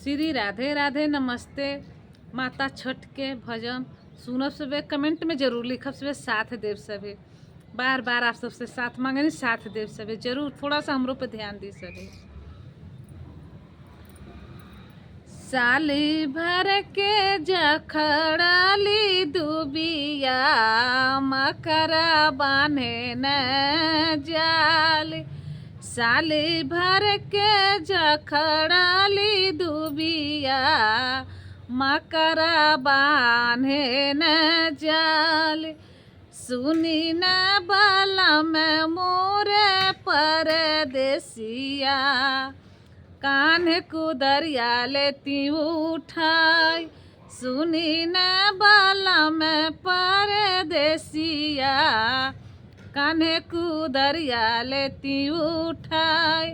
श्री राधे राधे नमस्ते। माता छठ के भजन सुनब सबे, कमेंट में जरूर लिखब सबे, साथ देव सबे। बार बार आप सबसे साथ मांगनी, साथ देव सबे जरूर। थोड़ा सा हमरो पे ध्यान दी सबे। साली भर के जखड़ली दुबिया, मकरा बान्हे न जाली। साली भर के जखड़ली दुबिया, मकरा बान्हे न जाली। सुनी न बलम मोरे परदेसिया, कान्हे कुदरिया लेती उठाई। सुनी न बलम परदेसिया, कान्हे कुदरिया लेती उठाई।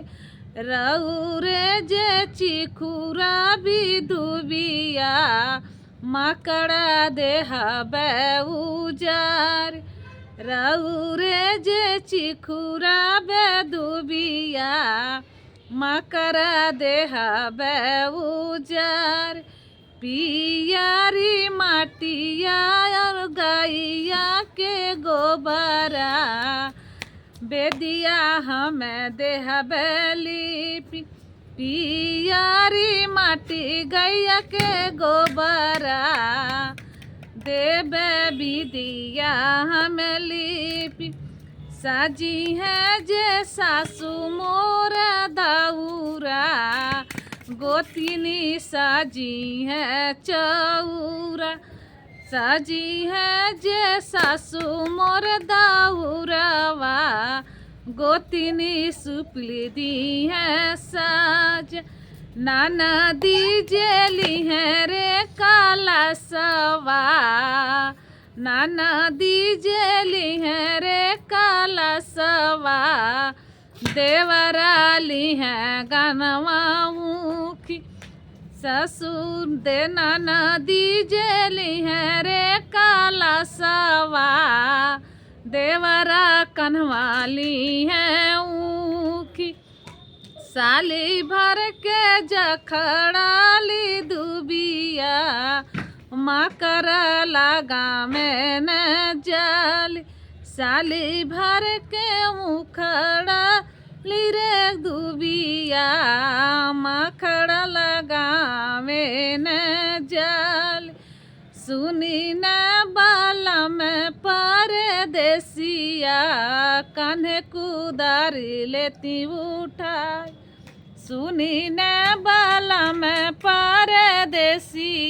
रउरे जे चिखुरा भी दुबिया, मकड़ा देहबे उजार। रउरे जे चिखुरा बे दुबिया, मकड़ा देहबे उजार। पियारी माटिया और गैया के गोबरा, बेदिया हमें देहबे लिपि। पियारी माटी गैया के गोबरा, देबे बिदिया हमें लिपि। साजी है जे सासू मोर दाऊरा, गोतिनी साजी है चौरा। साजी है जे सासू मोर दाऊरावा, गोतिनी सुपली दी है साज। नाना दीजेली है रे काला सवा, नाना दीजेली है रे काला सवा। देवराली है गनवा मुखी, ससुर दे नाना दीजेली है रे काला सवा। देवरा कन्हवाली है ऊखी, साली भर के जखड़ाली दुबिया, मकर लगा में न जाली। साली भर के मुखड़ा रे दुबिया, मखड़ा लगा में न जाली। सुनी न बलम परदेसिया, कान्हे कुदारी लेती उठाई। सुनी न बलम परदेसिया।